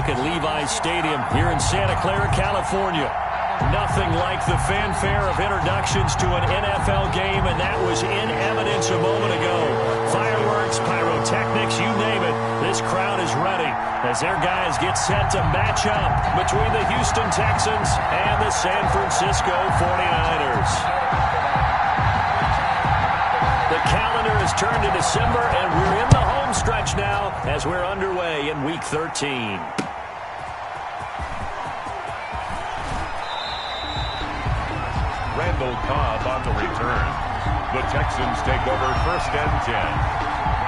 back at Levi's Stadium here in Santa Clara, California. Nothing like the fanfare of introductions to an NFL game, and that was in evidence a moment ago. Fireworks, pyrotechnics, you name it. This crowd is ready as their guys get set to match up between the Houston Texans and the San Francisco 49ers. The calendar has turned to December, and we're in the home stretch now as we're underway in Week 13. Randall Cobb on the return. The Texans take over 1st and 10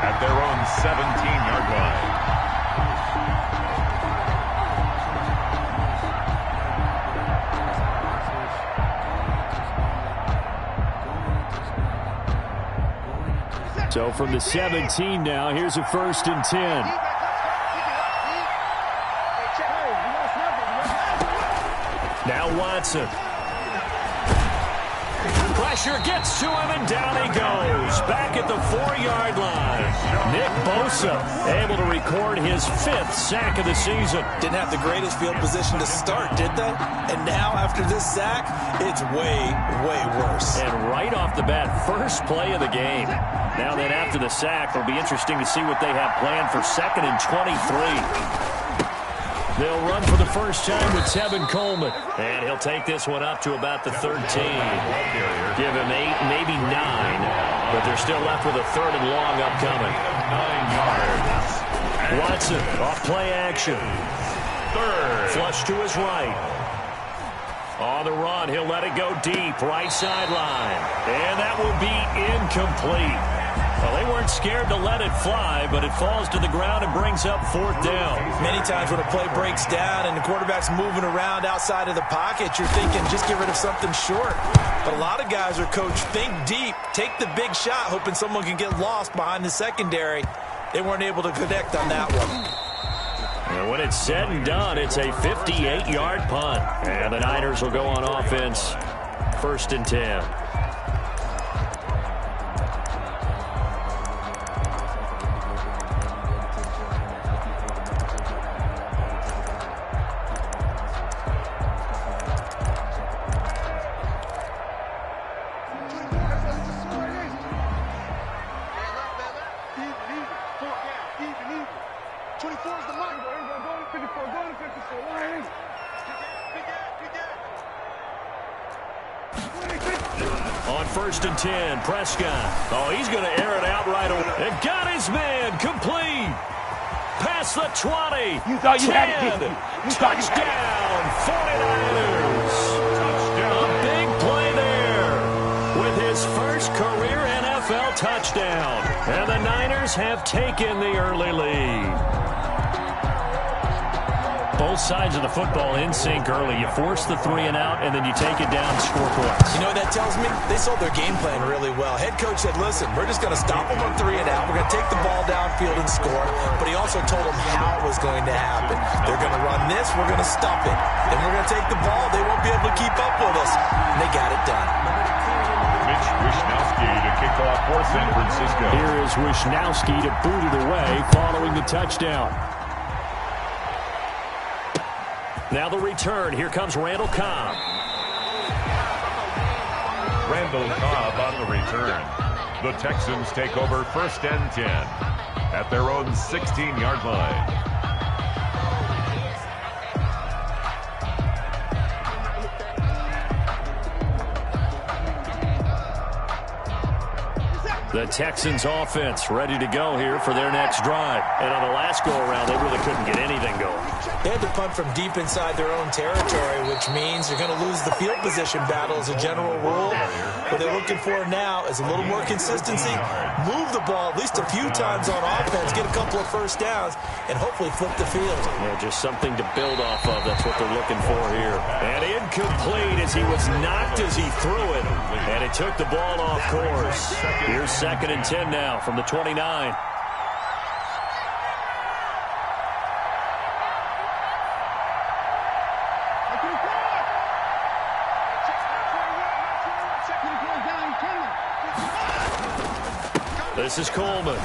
at their own 17-yard line. So from the 17 now, here's a 1st and 10. Now Watson. Pressure gets to him, and down he goes. Back at the 4-yard line. Nick Bosa able to record his 5th sack of the season. Didn't have the greatest field position to start, did they? And now after this sack, it's way, way worse. And right off the bat, first play of the game. Now then after the sack, it'll be interesting to see what they have planned for 2nd and 23. They'll run for the first time with Tevin Coleman. And he'll take this one up to about the 13. Give him 8, maybe 9. But they're still left with a 3rd and long upcoming. 9 yards. Watson off play action. 3rd. Flush to his right. On the run, he'll let it go deep. Right sideline. And that will be incomplete. Well, they weren't scared to let it fly, but it falls to the ground and brings up 4th down. Many times when a play breaks down and the quarterback's moving around outside of the pocket, you're thinking just get rid of something short. But a lot of guys are coached, think deep, take the big shot, hoping someone can get lost behind the secondary. They weren't able to connect on that one. And when it's said and done, it's a 58-yard punt. And the Niners will go on offense, 1st and 10. On 1st and 10, Prescott. Oh, he's going to air it out right away. They've got his man complete. Past the 20. You thought you 10. had it. Touchdown, 49ers. A big play there with his first career NFL touchdown. And the Niners have taken the early lead. Both sides of the football in sync early. You force the 3 and out, and then you take it down, score points. You know what that tells me? They sold their game plan really well. Head coach said, listen, we're just going to stop them on 3 and out. We're going to take the ball downfield and score. But he also told them how it was going to happen. They're going to run this. We're going to stop it. Then we're going to take the ball. They won't be able to keep up with us. And they got it done. Mitch Wishnowsky to kick off for San Francisco. Here is Wishnowsky to boot it away following the touchdown. Now the return. Here comes Randall Cobb. Randall Cobb on the return. The Texans take over 1st and 10 at their own 16-yard line. The Texans offense ready to go here for their next drive. And on the last go-around, they really couldn't get anything going. They had to punt from deep inside their own territory, which means you're going to lose the field position battle as a general rule. What they're looking for now is a little more consistency, move the ball at least a few times on offense, get a couple of first downs, and hopefully flip the field. Yeah, just something to build off of. That's what they're looking for here. And incomplete as he was knocked as he threw it. And it took the ball off course. Here's 2nd and 10 now from the 29. This is Coleman.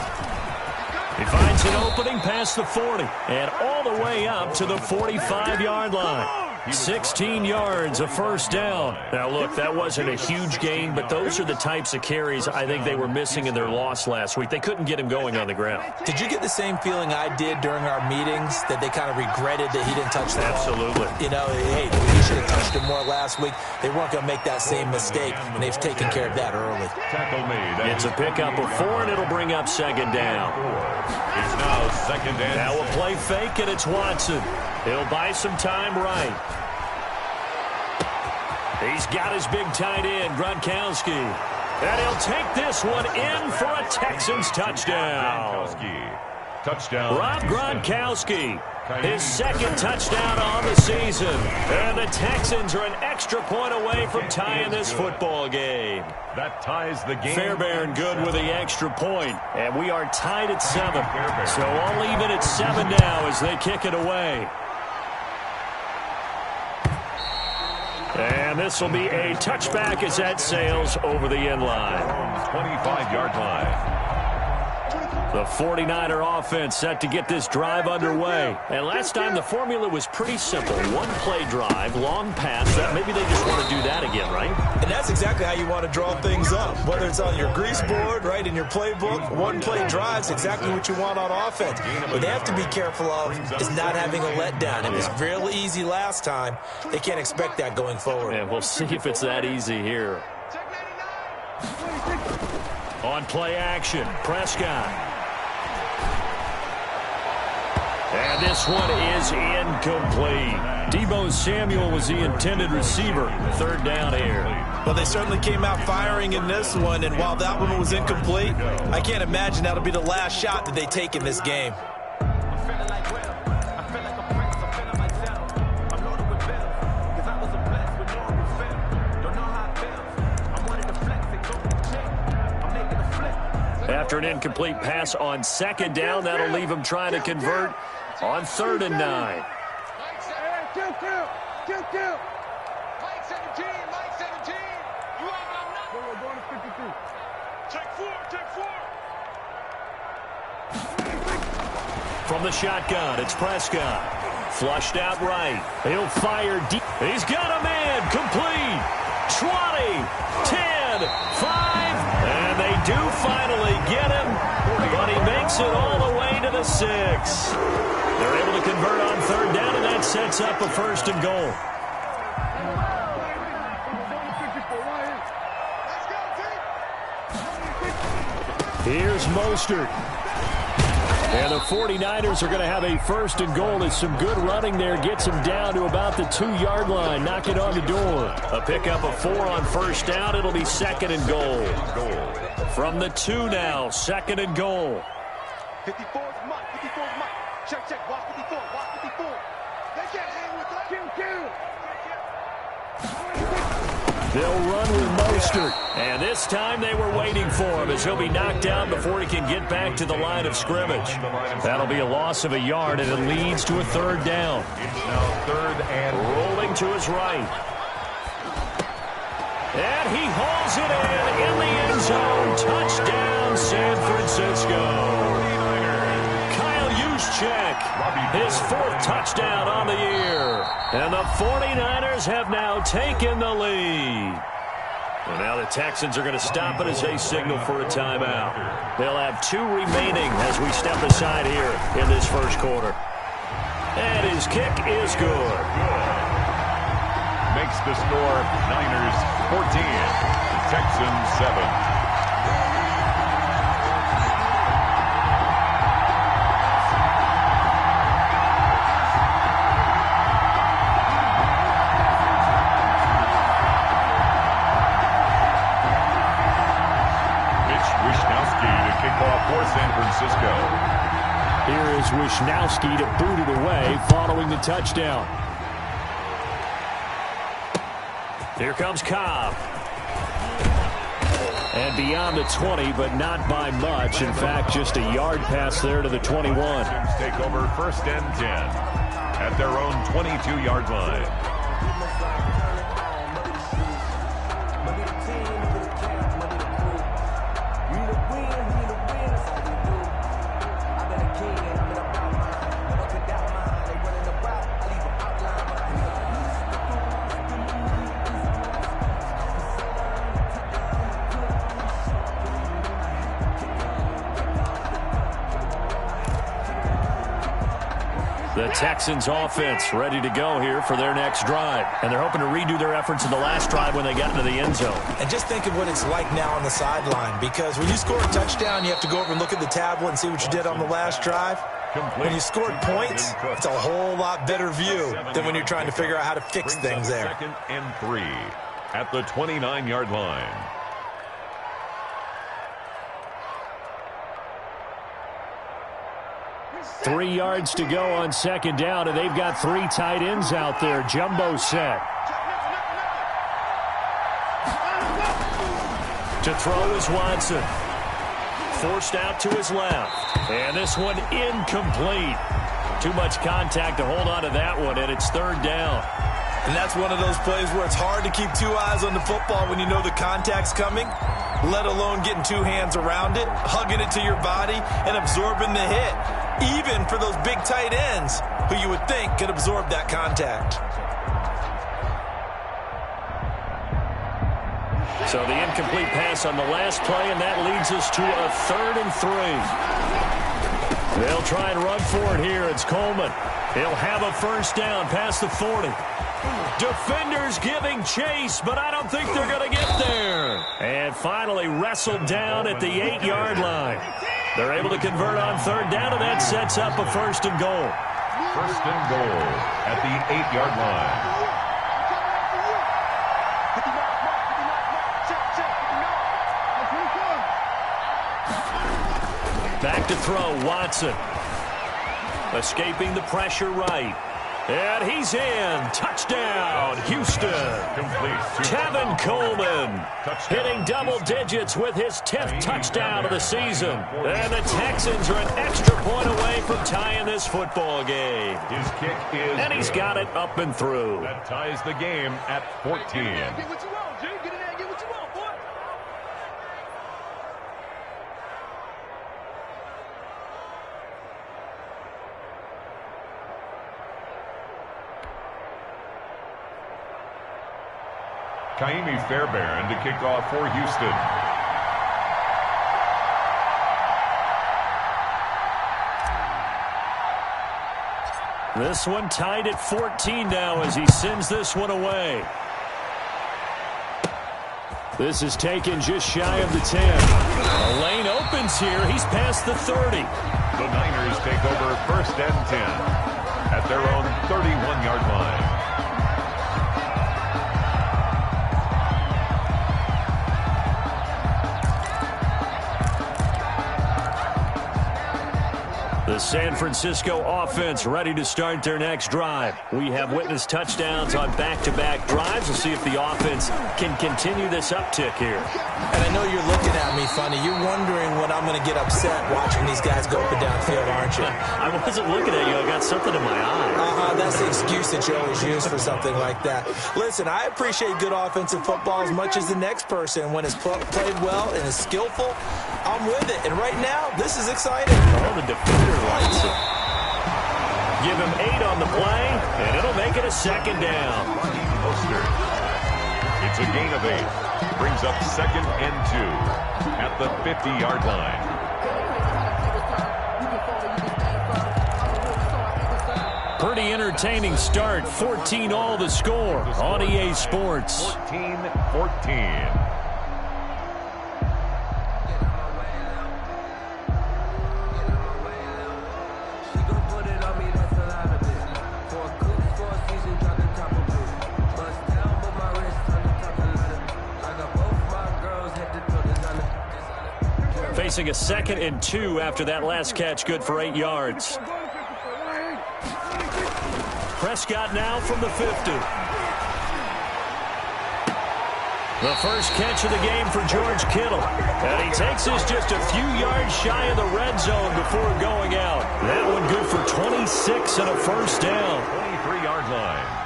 He finds an opening past the 40 and all the way up to the 45-yard line. 16 yards, a first down. Now, look, that wasn't a huge gain, but those are the types of carries I think they were missing in their loss last week. They couldn't get him going on the ground. Did you get the same feeling I did during our meetings, that they kind of regretted that he didn't touch the ball? Absolutely. You know, hey, he should have touched him more last week. They weren't going to make that same mistake, and they've taken care of that early. Tackle made. It's a pickup of 4, and it'll bring up second down. It's now second and Now a play fake, and it's Watson. He'll buy some time right. He's got his big tight end, Gronkowski. And he'll take this one in for a Texans touchdown. Touchdown. Rob Gronkowski, his second touchdown on the season. And the Texans are an extra point away from tying this football game. That ties the game. Fairbairn good with the extra point. And we are tied at 7. So all even at 7 now as they kick it away. And this will be a touchback as that sails over the end line. 25-yard line. The 49er offense set to get this drive underway. And last time the formula was pretty simple. One-play drive, long pass. Maybe they just want to do that again, right? And that's exactly how you want to draw things up. Whether it's on your grease board, right, in your playbook, one-play drive's exactly what you want on offense. What they have to be careful of is not having a letdown. It was real easy last time. They can't expect that going forward. And we'll see if it's that easy here. On play action, Prescott. And this one is incomplete. Deebo Samuel was the intended receiver. Third down here. Well, they certainly came out firing in this one, and while that one was incomplete, I can't imagine that'll be the last shot that they take in this game. After an incomplete pass on second down, that'll leave him trying to convert on 3rd and 9. Mike 17. You ain't got nothing. We're going to 52. Take 4. From the shotgun, it's Prescott. Flushed out right. He'll fire deep. He's got a man. Complete. 20, 10, 5. And they do finally get him. But he makes it all the way to the 6. They're able to convert on 3rd down, and that sets up a 1st and goal. Here's Mostert. And the 49ers are going to have a 1st and goal. There's some good running there. Gets him down to about the 2-yard line. Knock it on the door. A pickup of 4 on 1st down. It'll be 2nd and goal. From the 2 now, 2nd and goal. 54 is Mike. 54 is Mike. Check. Watch 54. Watch 54. They can't hang with that. Kill. They'll run with Mostert. And this time they were waiting for him as he'll be knocked down before he can get back to the line of scrimmage. That'll be a loss of a yard, and it leads to a 3rd down. It's now 3rd and rolling to his right. And he hauls it in the end zone. Touchdown, San Francisco. Juszczyk, his 4th touchdown on the year. And the 49ers have now taken the lead. And now the Texans are going to stop it as they signal for a timeout. They'll have 2 remaining as we step aside here in this 1st quarter. And his kick is good. Makes the score Niners 14, Texans 7. For San Francisco. Here is Wisnowski to boot it away following the touchdown. Here comes Cobb. And beyond the 20, but not by much. In fact, just a yard pass there to the 21. Take over 1st and 10 at their own 22-yard line. The Texans offense ready to go here for their next drive. And they're hoping to redo their efforts in the last drive when they got into the end zone. And just think of what it's like now on the sideline, because when you score a touchdown, you have to go over and look at the tablet and see what you did on the last drive. When you scored points, it's a whole lot better view than when you're trying to figure out how to fix things there. 2nd and 3 at the 29-yard line. Three yards to go on 2nd down, and they've got 3 tight ends out there. Jumbo set. To throw is Watson. Forced out to his left. And this one incomplete. Too much contact to hold on to that one, and it's 3rd down. And that's one of those plays where it's hard to keep 2 eyes on the football when you know the contact's coming, let alone getting 2 hands around it, hugging it to your body, and absorbing the hit, even for those big tight ends who you would think could absorb that contact. So the incomplete pass on the last play, and that leads us to a 3rd and 3. They'll try and run for it here. It's Coleman. He'll have a 1st down past the 40. Defenders giving chase, but I don't think they're going to get there. And finally wrestled down at the 8-yard line. They're able to convert on 3rd down, and that sets up a 1st and goal. 1st and goal at the 8-yard line. Back to throw, Watson. Escaping the pressure right. And he's in. Touchdown, Houston. Complete. Tevin Coleman hitting double digits with his 10th touchdown of the season. And the Texans are an extra point away from tying this football game. His kick is And he's got it up and through. That ties the game at 14. Get what you want, G. Get in there and get what you want, boy. Kaimi Fairbairn to kick off for Houston. This one tied at 14 now as he sends this one away. This is taken just shy of the 10. A lane opens here. He's past the 30. The Niners take over 1st and 10 at their own 31-yard line. The San Francisco offense ready to start their next drive. We have witnessed touchdowns on back-to-back drives. We'll see if the offense can continue this uptick here. And I know you're looking at me funny. You're wondering when I'm going to get upset watching these guys go up and down field, aren't you? I wasn't looking at you. I got something in my eye. That's the excuse that you always use for something like that. Listen, I appreciate good offensive football as much as the next person. When it's played well and is skillful, I'm with it. And right now, this is exciting. Oh, the defender likes it. Give him 8 on the play, and it'll make it a 2nd down. It's a gain of 8. Brings up 2nd and 2 at the 50-yard line. Pretty entertaining start. 14 all the score on EA Sports. 14-14. Facing a 2nd and 2 after that last catch, good for 8 yards. Prescott now from the 50. The first catch of the game for George Kittle. And he takes us just a few yards shy of the red zone before going out. That one good for 26 and a 1st down. 23-yard line.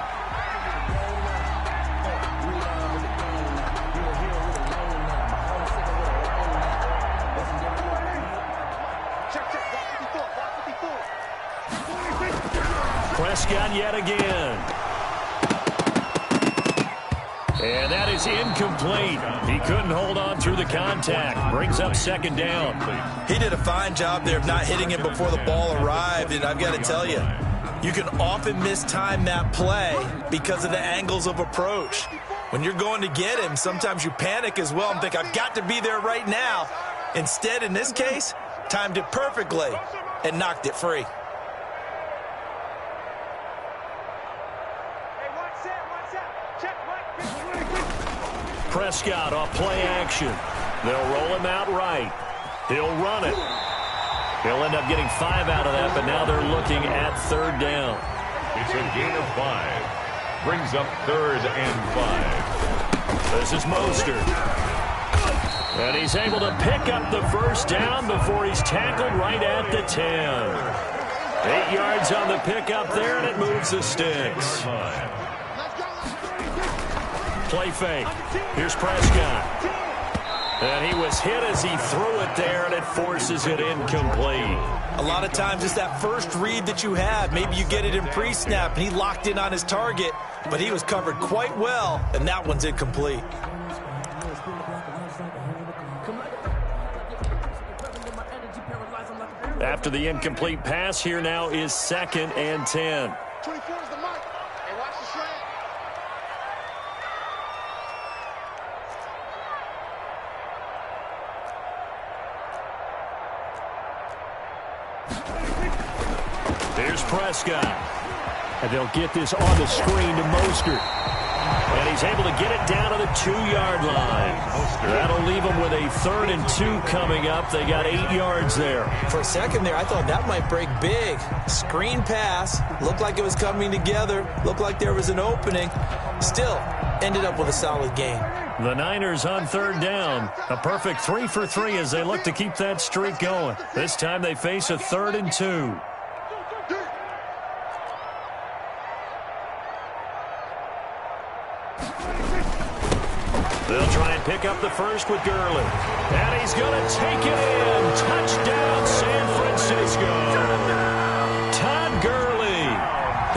on yet again. And that is incomplete. He couldn't hold on through the contact. Brings up second down. He did a fine job there of not hitting him before the ball arrived, and I've got to tell you, you can often mistime that play because of the angles of approach. When you're going to get him, sometimes you panic as well and think, I've got to be there right now. Instead, in this case, timed it perfectly and knocked it free. Prescott off play action. They'll roll him out right. He'll run it. He'll end up getting 5 out of that, but now they're looking at third down. It's a gain of 5. Brings up 3rd and 5. This is Mostert. And he's able to pick up the first down before he's tackled right at the 10. 8 yards on the pickup there, and it moves the sticks. Play fake. Here's Prescott. And he was hit as he threw it there, and it forces it incomplete. A lot of times it's that first read that you have. Maybe you get it in pre-snap, and he locked in on his target, but he was covered quite well, and that one's incomplete. After the incomplete pass, here now is 2nd and 10. 24 is the mark. Hey, watch the slant. Here's Prescott. And they'll get this on the screen to Mostert. And he's able to get it down to the 2-yard line. That'll leave them with a 3rd and 2 coming up. They got 8 yards there. For a second there, I thought that might break big. Screen pass. Looked like it was coming together. Looked like there was an opening. Still, ended up with a solid gain. The Niners on 3rd down. A perfect 3 for 3 as they look to keep that streak going. This time they face a 3rd and 2. They'll try and pick up the first with Gurley. And he's going to take it in. Touchdown, San Francisco. Todd Gurley,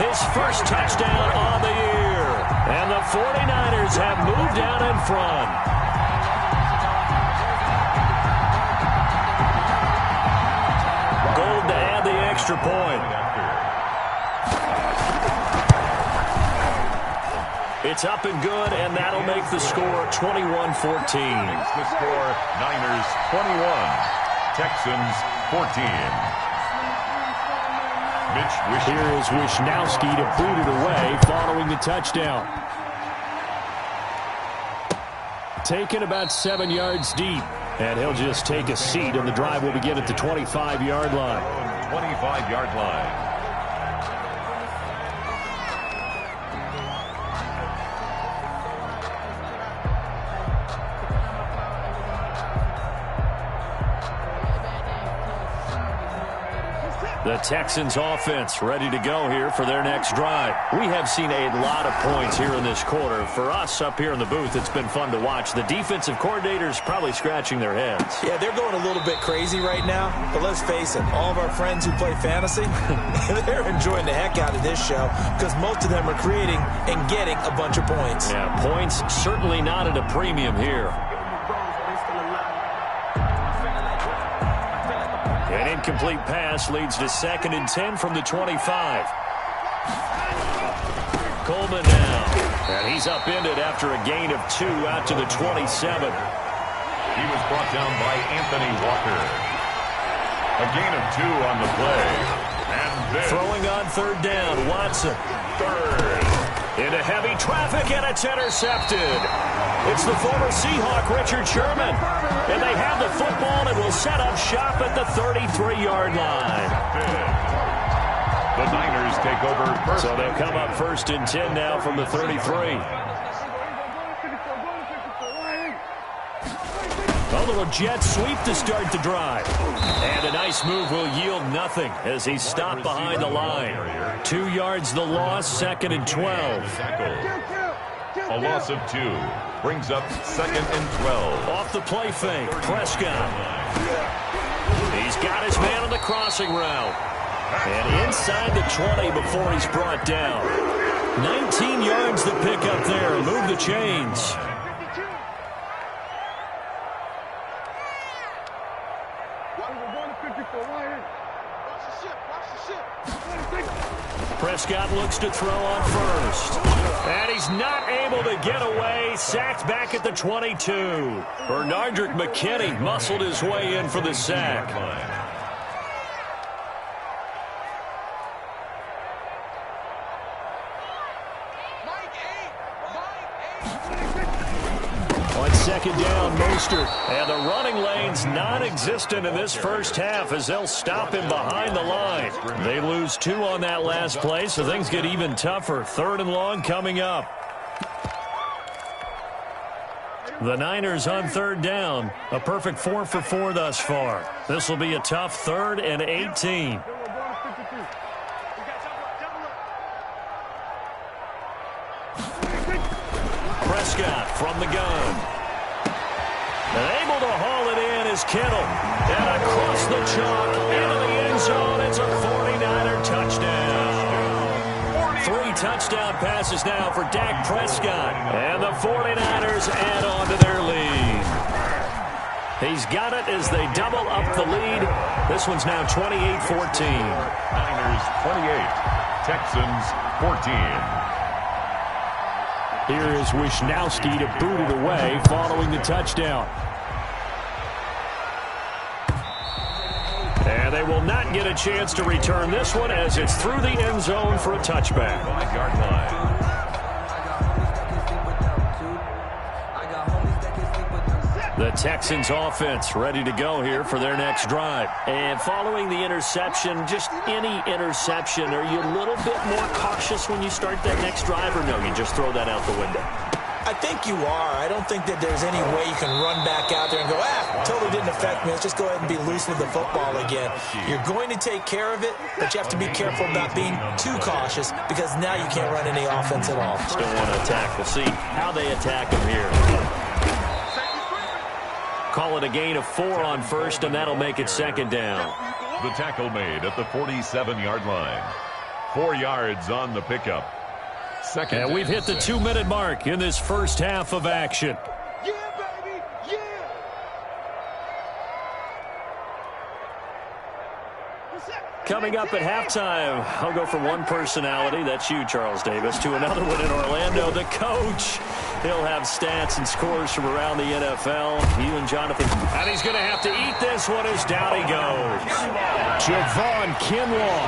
his first touchdown on the year. And the 49ers have moved down in front. Gold to add the extra point. It's up and good, and that'll make the score 21-14. The score, Niners 21, Texans 14. Here is Wishnowski to boot it away following the touchdown. Taken about 7 yards deep, and he'll just take a seat, and the drive will begin at the 25-yard line. 25-yard line. The Texans offense ready to go here for their next drive. We have seen a lot of points here in this quarter. For us up here in the booth, it's been fun to watch. The defensive coordinators probably scratching their heads. Yeah, they're going a little bit crazy right now. But let's face it, all of our friends who play fantasy, they're enjoying the heck out of this show because most of them are creating and getting a bunch of points. Yeah, points certainly not at a premium here. An incomplete pass leads to 2nd and 10 from the 25. Coleman now. And he's upended after a gain of 2 out to the 27. He was brought down by Anthony Walker. A gain of 2 on the play. And this. Throwing on 3rd down, Watson. 3rd. Into heavy traffic, and it's intercepted. It's the former Seahawk, Richard Sherman. And they have the football and will set up shop at the 33-yard line. The Niners take over first. So they'll come up 1st and 10 now from the 33. A little jet sweep to start the drive. And a nice move will yield nothing as he's stopped behind the line. 2 yards the loss, 2nd and 12. A loss of 2 brings up 2nd and 12. Off the play fake, Prescott. He's got his man on the crossing route. And inside the 20 before he's brought down. 19 yards the pick up there. Move the chains. Prescott looks to throw on first. And he's not able to get away. Sacked back at the 22. Bernardrick McKinney muscled his way in for the sack. On second down, Mostert. And the running lane's non-existent in this first half as they'll stop him behind the line. They lose 2 on that last play, so things get even tougher. 3rd and long coming up. The Niners on 3rd down. A perfect 4 for 4 thus far. This will be a tough 3rd and 18. Prescott from the gun. And able to haul it in is Kittle. And across the chalk into the end zone. It's a 49er touchdown. 3 touchdown passes now for Dak Prescott. And the 49ers add on to their lead. He's got it as they double up the lead. This one's now 28-14. Niners 28, Texans 14. Here is Wisnowski to boot it away following the touchdown. And they will not get a chance to return this one as it's through the end zone for a touchback. 5-yard line. The Texans offense ready to go here for their next drive. And following the interception, just any interception, are you a little bit more cautious when you start that next drive, or no, you just throw that out the window? I think you are. I don't think that there's any way you can run back out there and go, totally didn't affect me. Let's just go ahead and be loose with the football again. You're going to take care of it, but you have to be careful about being too cautious because now you can't run any offense at all. Still want to attack. We'll see how they attack him here. Call it a gain of 4 on first, and that'll make it 2nd down. The tackle made at the 47-yard line. 4 yards on the pickup. Second. And we've hit the 2-minute mark in this first half of action. Yeah, baby, yeah. Coming up at halftime, I'll go from one personality, that's you, Charles Davis, to another one in Orlando, the coach. He'll have stats and scores from around the NFL. You and Jonathan. And he's going to have to eat this one as down he goes. Javon Kinlaw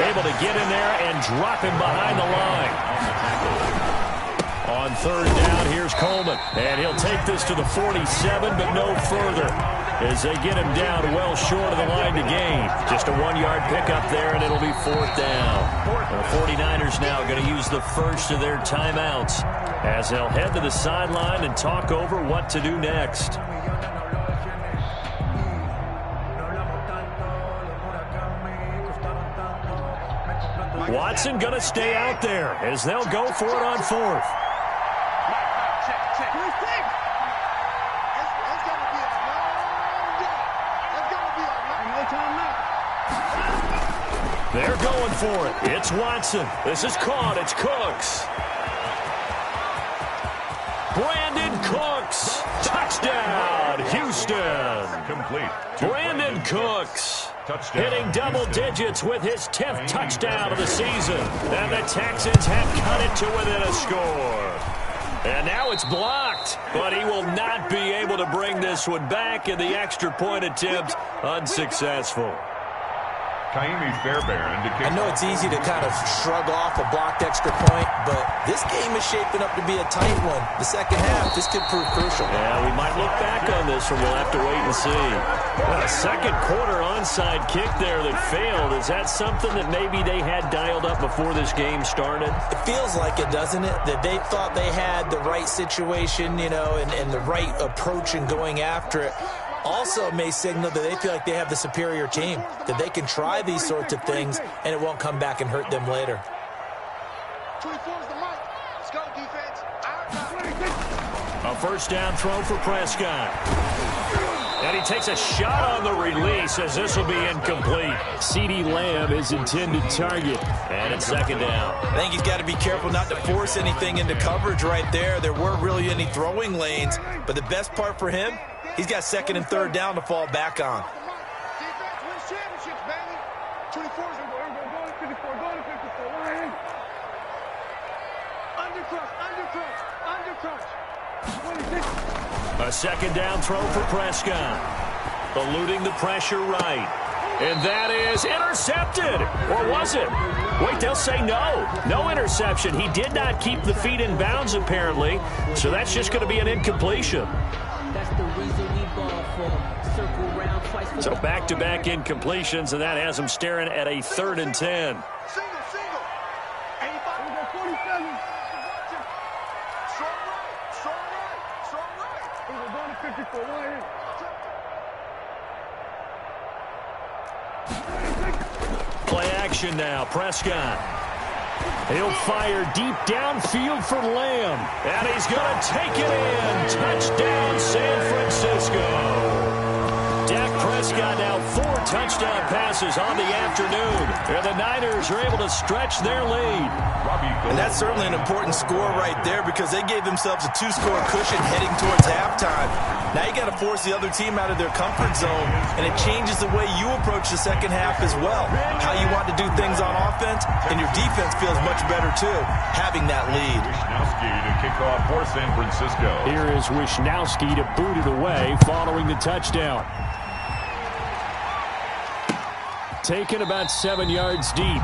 able to get in there and drop him behind the line. On 3rd down, here's Coleman. And he'll take this to the 47, but no further, as they get him down well short of the line to gain. Just a 1-yard pickup there, and it'll be 4th down. The 49ers now going to use the first of their timeouts as they'll head to the sideline and talk over what to do next. Watson going to stay out there as they'll go for it on 4th. They're going for it. It's Watson. This is caught. It's Cooks. Brandon Cooks. Touchdown, Houston. Complete. Brandon Cooks. Touchdown. Hitting double digits with his 10th touchdown of the season. And the Texans have cut it to within a score. And now it's blocked, but he will not be able to bring this one back, and the extra point attempt unsuccessful. Kaimi Fairbairn to kick. I know it's easy to kind of shrug off a blocked extra point, but this game is shaping up to be a tight one. The second half, this could prove crucial. Yeah, we might look back on this one. We'll have to wait and see. A second quarter onside kick there that failed. Is that something that maybe they had dialed up before this game started? It feels like it, doesn't it? That they thought they had the right situation, you know, and the right approach in going after it. Also may signal that they feel like they have the superior team, that they can try these sorts of things and it won't come back and hurt them later. 24 is the mic. Let's go, defense. A first down throw for Prescott. And he takes a shot on the release as this will be incomplete. CeeDee Lamb is intended target. And it's second down. I think he's got to be careful not to force anything into coverage right there. There weren't really any throwing lanes. But the best part for him, he's got second and third down to fall back on. Defense wins championships, baby. 24's going to 54, going to 54. Undercrush. A second down throw for Prescott. Eluding the pressure right. And that is intercepted. Or was it? Wait, they'll say no. No interception. He did not keep the feet in bounds, apparently. So that's just going to be an incompletion. That's the reason we ball for. Circle round twice. So back-to-back incompletions, and that has him staring at a 3rd and 10. Single. 85. 47. Strong right. We're going to 54. Play action now. Prescott. He'll fire deep downfield for Lamb. And he's going to take it in. Touchdown, San Francisco. Dak Prescott now 4 touchdown passes on the afternoon. And the Niners are able to stretch their lead. And that's certainly an important score right there because they gave themselves a 2-score cushion heading towards halftime. Now you got to force the other team out of their comfort zone, and it changes the way you approach the second half as well. How you want to do things on offense, and your defense feels much better too, having that lead. Wisnowski to kick off for San Francisco. Here is Wisnowski to boot it away following the touchdown. Taken about 7 yards deep.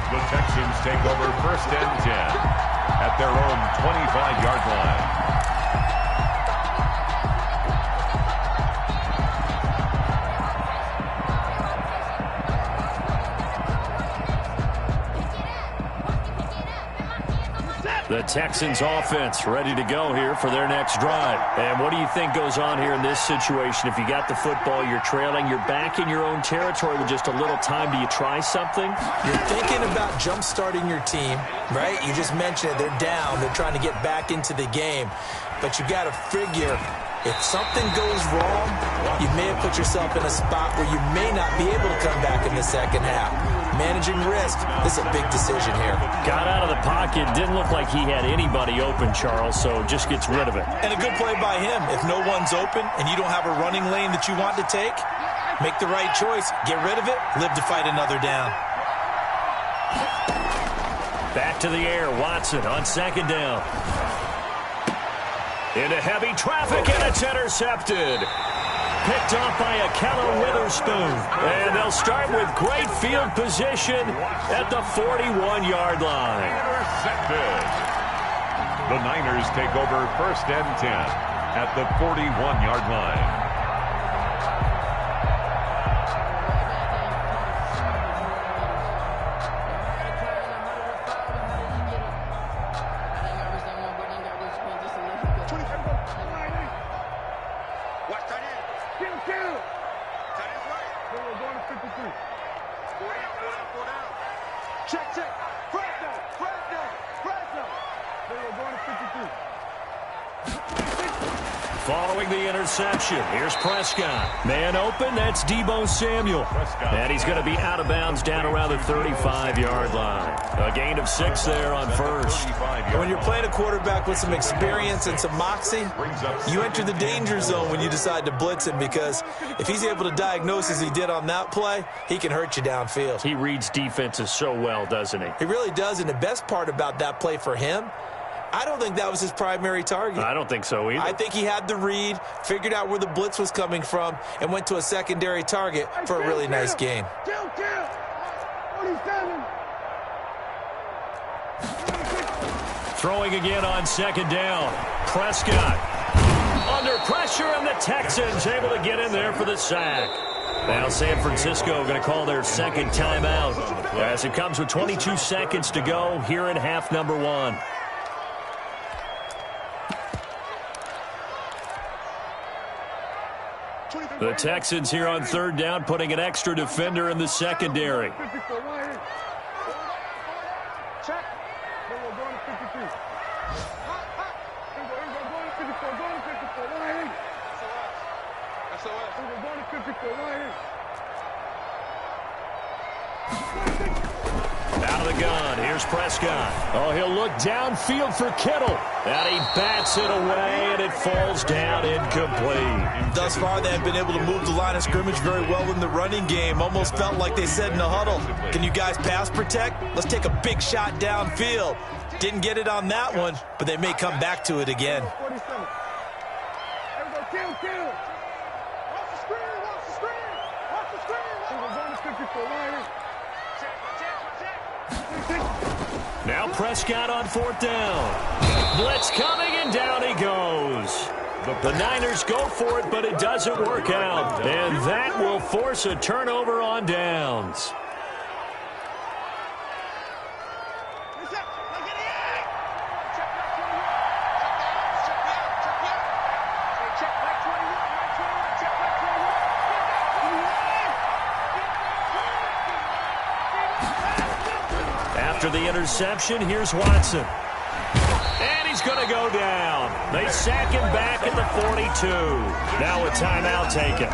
The Texans take over first and 10 at their own 25-yard line. The Texans offense ready to go here for their next drive. And what do you think goes on here in this situation? If you got the football, you're trailing, you're back in your own territory with just a little time. Do you try something? You're thinking about jump-starting your team, right? You just mentioned it. They're down. They're trying to get back into the game. But you got to figure if something goes wrong, you may have put yourself in a spot where you may not be able to come back in the second half. Managing risk, this is a big decision here. Got out of the pocket, didn't look like he had anybody open, Charles, so just gets rid of it. And a good play by him. If no one's open and you don't have a running lane that you want to take, make the right choice. Get rid of it, live to fight another down. Back to the air, Watson on second down. Into heavy traffic, and it's intercepted. Picked off by Akello Witherspoon. And they'll start with great field position at the 41-yard line. Intercepted. The Niners take over first and 10 at the 41-yard line. Following the interception, here's Prescott. Man open, that's Deebo Samuel. And he's going to be out of bounds down around the 35-yard line. A gain of 6 there on first. And when you're playing a quarterback with some experience and some moxie, you enter the danger zone when you decide to blitz him because if he's able to diagnose as he did on that play, he can hurt you downfield. He reads defenses so well, doesn't he? He really does, and the best part about that play for him, I don't think that was his primary target. I don't think so either. I think he had the read, figured out where the blitz was coming from, and went to a secondary target for a really nice gain. Throwing again on second down. Prescott under pressure, and the Texans able to get in there for the sack. Now San Francisco going to call their second timeout as it comes with 22 seconds to go here in half number 1. The Texans here on third down putting an extra defender in the secondary. Out of the gun, here's Prescott. Oh, he'll look downfield for Kittle. And he bats it away, and it falls down incomplete. Thus far, they have been able to move the line of scrimmage very well in the running game. Almost felt like they said in the huddle, can you guys pass protect? Let's take a big shot downfield. Didn't get it on that one, but they may come back to it again. Now Prescott on 4th down. Blitz coming, and down he goes. The Niners go for it, but it doesn't work out. And that will force a turnover on downs. After the interception, here's Watson. And he's going to go down. They sack him back at the 42. Now a timeout taken.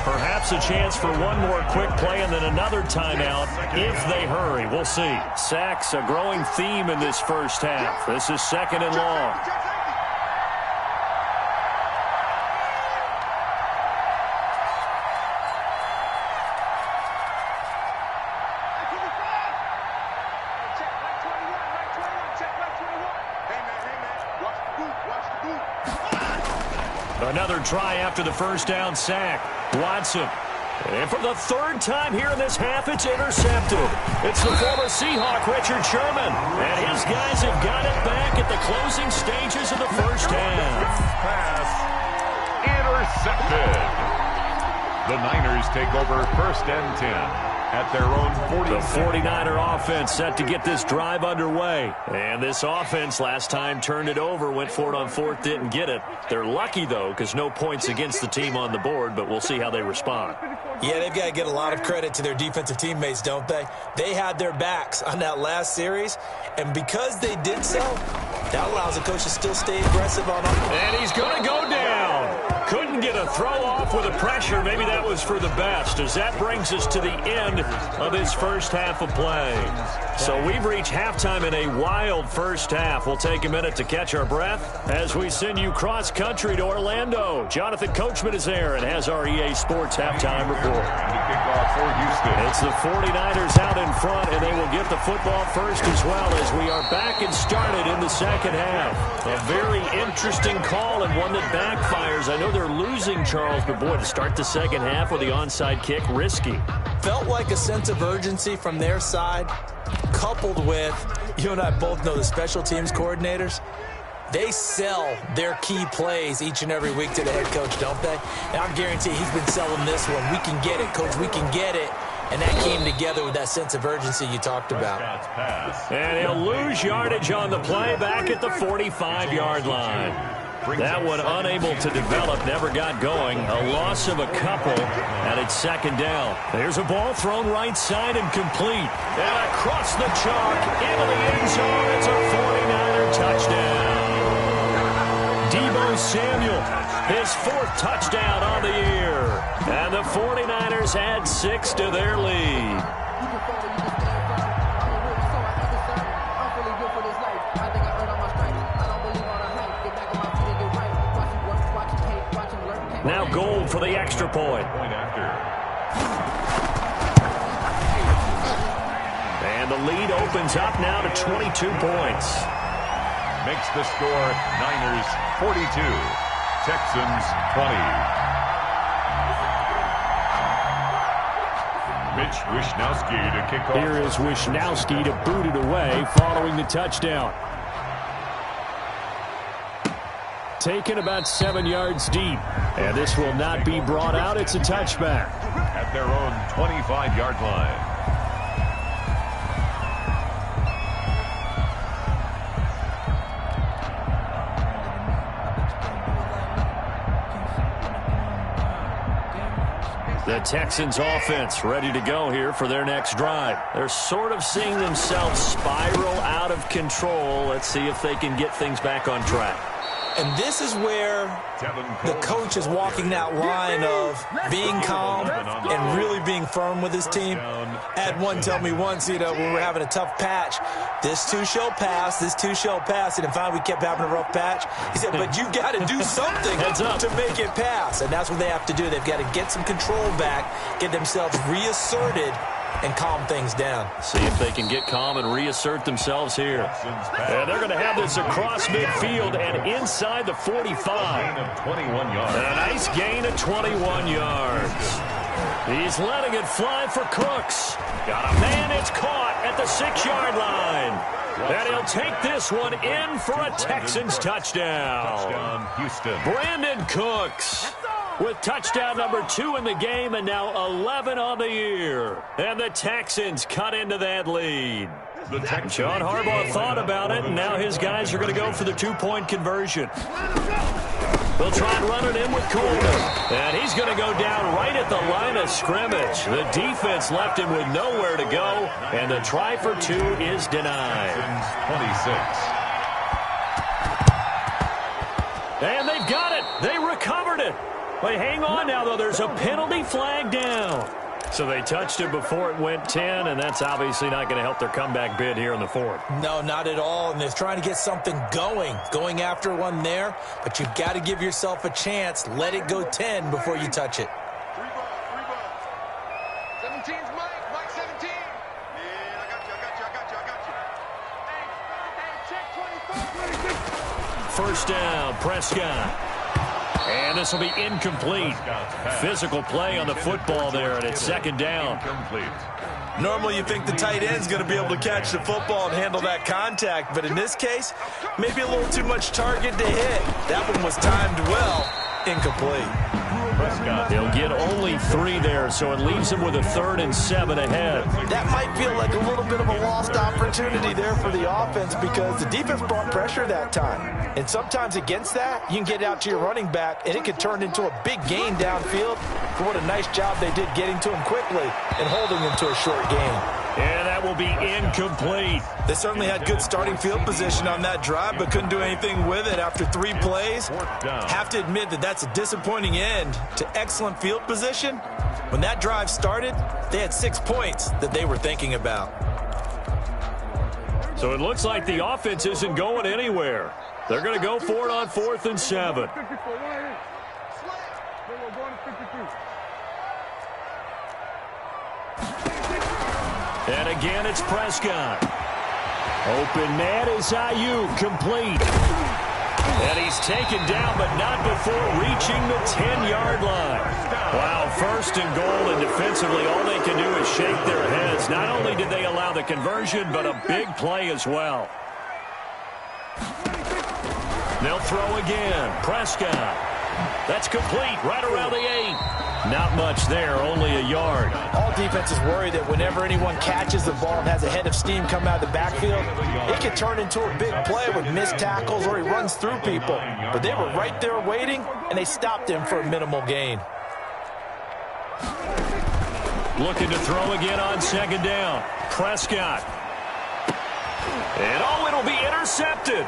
Perhaps a chance for one more quick play and then another timeout if they hurry. We'll see. Sacks a growing theme in this first half. This is 2nd and long. Another try after the first down sack. Watson. And for the 3rd time here in this half, it's intercepted. It's the former Seahawk, Richard Sherman. And his guys have got it back at the closing stages of the first half. Pass intercepted. The Niners take over 1st and 10. At their own 40. The 49er offense set to get this drive underway. And this offense last time turned it over, went for it on 4th, didn't get it. They're lucky, though, because no points against the team on the board, but we'll see how they respond. Yeah, they've got to get a lot of credit to their defensive teammates, don't they? They had their backs on that last series, and because they did so, that allows the coach to still stay aggressive on them. And he's going to go down. Couldn't get a throw off with the pressure. Maybe that was for the best, as that brings us to the end of this first half of play. So we've reached halftime in a wild first half. We'll take a minute to catch our breath as we send you cross-country to Orlando. Jonathan Coachman is there and has our EA Sports halftime report. For Houston. It's the 49ers out in front, and they will get the football first as well as we are back and started in the second half. A very interesting call and one that backfires. I know they're losing, Charles, but boy, to start the second half with the onside kick, risky. Felt like a sense of urgency from their side, coupled with, you and I both know the special teams coordinators, they sell their key plays each and every week to the head coach, don't they? And I'm guaranteed he's been selling this one. We can get it, coach. We can get it. And that came together with that sense of urgency you talked about. And he'll lose yardage on the play back at the 45-yard line. That one unable to develop, never got going. A loss of a couple, and it's 2nd down. There's a ball thrown right side and complete. And across the chalk, into the end zone. It's a 49er touchdown. Deebo Samuel, his 4th touchdown on the year. And the 49ers add 6 to their lead. Now Gold for the extra point. And the lead opens up now to 22 points. Makes the score Niners 42, Texans 20. Mitch Wishnowsky to kick off. Here is Wishnowsky to boot it away following the touchdown. Taken about 7 yards deep. And this will not be brought out. It's a touchback. At their own 25-yard line. The Texans offense ready to go here for their next drive. They're sort of seeing themselves spiral out of control. Let's see if they can get things back on track. And this is where the coach is walking that line of being calm and really being firm with his team. I had one tell me once, when we were having a tough patch, this too shall pass, this too shall pass. And finally we kept having a rough patch. He said, but you got to do something to make it pass. And that's what they have to do. They've got to get some control back, get themselves reasserted, and calm things down. See if they can get calm and reassert themselves here. And they're going to have this across midfield and inside the 45. 21 yards. And a nice gain of 21 yards. He's letting it fly for Cooks. Got a man, it's caught at the 6-yard line. And he'll take this one in for a Texans touchdown. Houston. Brandon Cooks with touchdown number 2 in the game and now 11 on the year. And the Texans cut into that lead. John Harbaugh thought about it, and now his guys are going to go for the 2-point conversion. They'll try and run it in with Coleman. And he's going to go down right at the line of scrimmage. The defense left him with nowhere to go, and the try for 2 is denied. 26. And they've got it. They recovered it. But hang on now, though. There's a penalty flag down. So they touched it before it went 10, and that's obviously not going to help their comeback bid here in the 4th. No, not at all. And they're trying to get something going after one there. But you've got to give yourself a chance. Let it go 10 before you touch it. 17's Mike 17. Yeah, I got you. First down, Prescott. And this will be incomplete. Physical play on the football there, and it's 2nd down. Normally you think the tight end's going to be able to catch the football and handle that contact, but in this case, maybe a little too much target to hit. That one was timed well. Incomplete. He'll get only 3 there, so it leaves him with a 3rd and 7 ahead. That might feel like a little bit of a lost opportunity there for the offense because the defense brought pressure that time. And sometimes against that, you can get out to your running back, and it could turn into a big gain downfield. But what a nice job they did getting to him quickly and holding him to a short gain. And that will be incomplete. They certainly had good starting field position on that drive, but couldn't do anything with it after 3 plays. Have to admit that that's a disappointing end to excellent field position. When that drive started, they had 6 points that they were thinking about. So it looks like the offense isn't going anywhere. They're going to go for it on 4th and 7. And again, it's Prescott. Open man is Ayuk, complete. And he's taken down, but not before reaching the 10-yard line. Wow, 1st and goal, and defensively, all they can do is shake their heads. Not only did they allow the conversion, but a big play as well. They'll throw again. Prescott. That's complete right around the 8. Not much there, only a yard. All defenses worry that whenever anyone catches the ball and has a head of steam come out of the backfield, it could turn into a big play with missed tackles or he runs through people. But they were right there waiting, and they stopped him for a minimal gain. Looking to throw again on 2nd down. Prescott. And it'll be intercepted.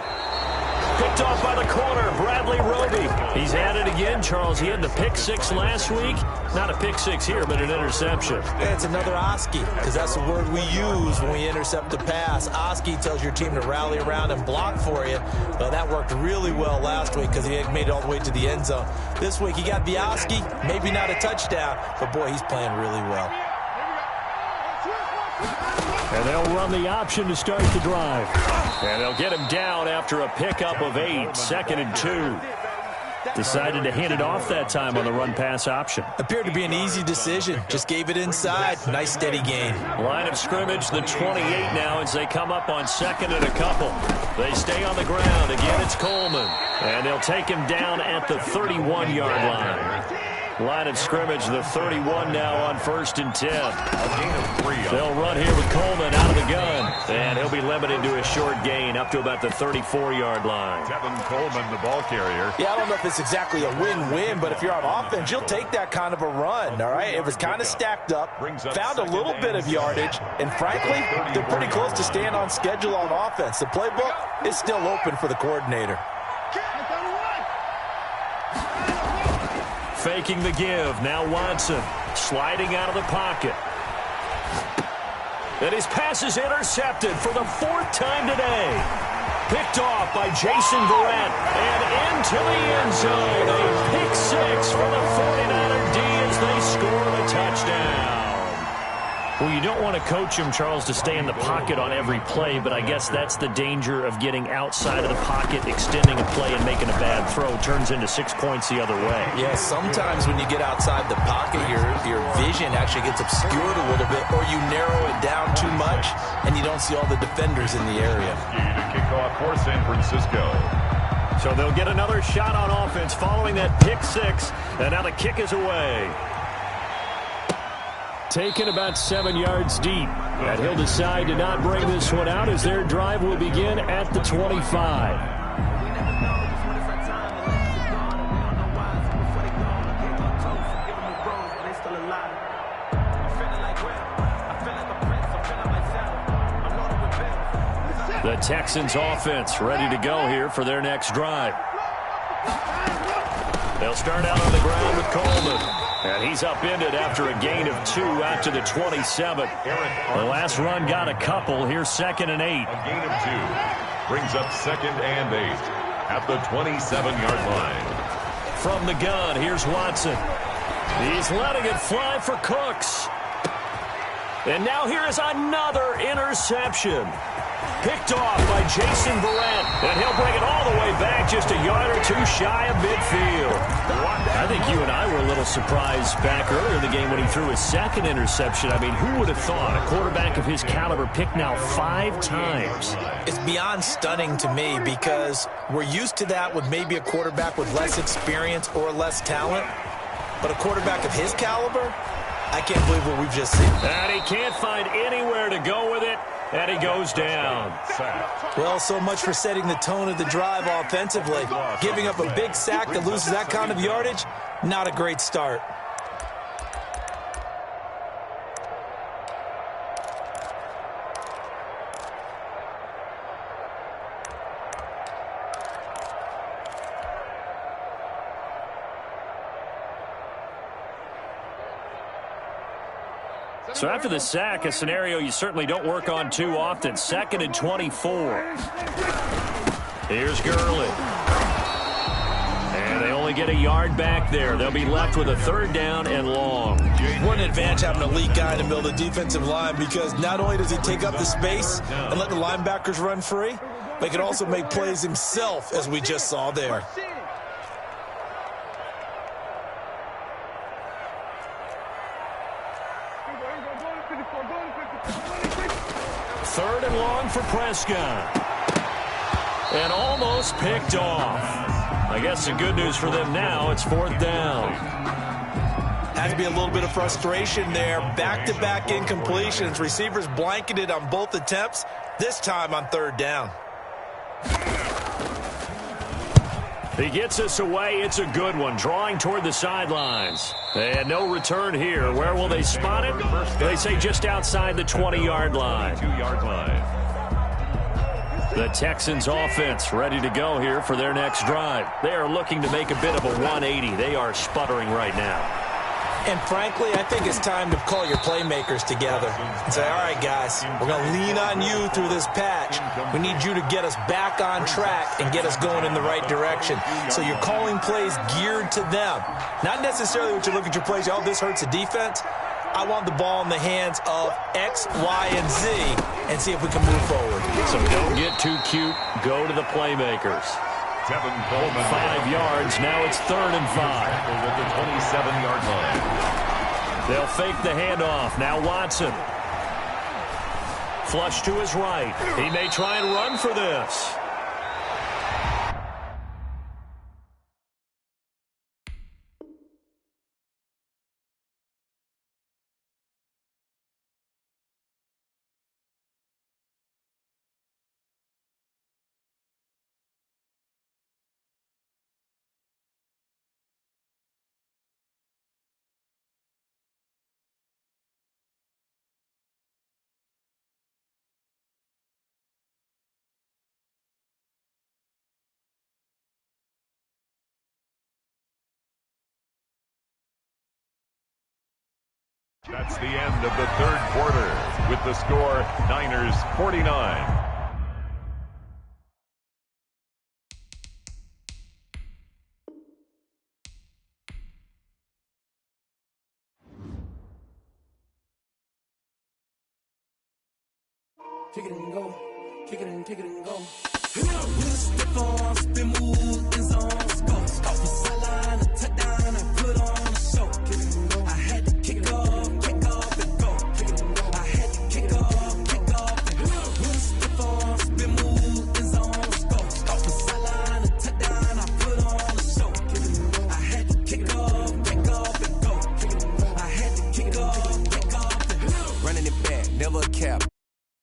Picked off by the corner, Bradley Roby. He's at it again, Charles. He had the pick 6 last week. Not a pick 6 here, but an interception. Yeah, it's another Oski, because that's the word we use when we intercept a pass. Oski tells your team to rally around and block for you. Well, that worked really well last week because he made it all the way to the end zone. This week he got the Oski, maybe not a touchdown, but boy, he's playing really well. And they'll run the option to start the drive. And they'll get him down after a pickup of 8, 2nd and 2. Decided to hand it off that time on the run-pass option. Appeared to be an easy decision. Just gave it inside. Nice steady gain. Line of scrimmage, the 28 now as they come up on 2nd and a couple. They stay on the ground. Again, it's Coleman. And they'll take him down at the 31-yard line. Line of scrimmage, the 31 now on 1st and 10. A gain of 3. They'll run here with Coleman out of the gun. And he'll be limited to a short gain up to about the 34-yard line. Tevin Coleman, the ball carrier. Yeah, I don't know if it's exactly a win-win, but if you're on offense, you'll take that kind of a run, all right? It was kind of stacked up, found a little bit of yardage, and frankly, they're pretty close to staying on schedule on offense. The playbook is still open for the coordinator. Faking the give. Now Watson sliding out of the pocket. And his pass is intercepted for the 4th time today. Picked off by Jason Verrett. And into the end zone. A pick 6 for the 49er D as they score the touchdown. Well, you don't want to coach him, Charles, to stay in the pocket on every play, but I guess that's the danger of getting outside of the pocket, extending a play, and making a bad throw. Turns into 6 points the other way. Yeah, sometimes when you get outside the pocket, your vision actually gets obscured a little bit, or you narrow it down too much, and you don't see all the defenders in the area. To kick off for San Francisco. So they'll get another shot on offense following that pick 6, and now the kick is away. Taken about 7 yards deep. And he'll decide to not bring this one out as their drive will begin at the 25. The Texans offense ready to go here for their next drive. They'll start out on the ground with Coleman. And he's upended after a gain of 2 out to the 27. The last run got a couple. Here's 2nd and 8. A gain of 2 brings up 2nd and 8 at the 27-yard line. From the gun, here's Watson. He's letting it fly for Cooks. And now here is another interception. Picked off by Jason Verrett. And he'll bring it all the way back just a yard or 2 shy of midfield. I think you and I were a little surprised back earlier in the game when he threw his 2nd interception. I mean, who would have thought a quarterback of his caliber picked now 5 times? It's beyond stunning to me because we're used to that with maybe a quarterback with less experience or less talent. But a quarterback of his caliber, I can't believe what we've just seen. And he can't find anywhere to go with it. And he goes down. Well, so much for setting the tone of the drive offensively. Giving up a big sack that loses that kind of yardage, not a great start. So after the sack, a scenario you certainly don't work on too often. 2nd and 24. Here's Gurley. And they only get a yard back there. They'll be left with a 3rd down and long. What an advantage having an elite guy in the middle of the defensive line, because not only does he take up the space and let the linebackers run free, but he can also make plays himself, as we just saw there. 3rd and long for Prescott. And almost picked off. I guess the good news for them now, it's 4th down. Has to be a little bit of frustration there. Back-to-back incompletions. Receivers blanketed on both attempts, this time on 3rd down. He gets us away. It's a good one. Drawing toward the sidelines. And no return here. Where will they spot it? They say just outside the 20-yard line. 2-yard line. The Texans offense ready to go here for their next drive. They are looking to make a bit of a 180. They are sputtering right now. And frankly, I think it's time to call your playmakers together and say, all right, guys, we're going to lean on you through this patch. We need you to get us back on track and get us going in the right direction. So you're calling plays geared to them. Not necessarily what you look at your plays, oh, this hurts the defense. I want the ball in the hands of X, Y, and Z and see if we can move forward. So don't get too cute. Go to the playmakers. Tevin Coleman. 5 yards. Now it's 3rd and 5. At the 27-yard line. They'll fake the handoff. Now Watson. Flush to his right. He may try and run for this. That's the end of the third quarter with the score Niners 49. Kick it and go, kick it and go. Hit it up, step on, spin move, and zones, go.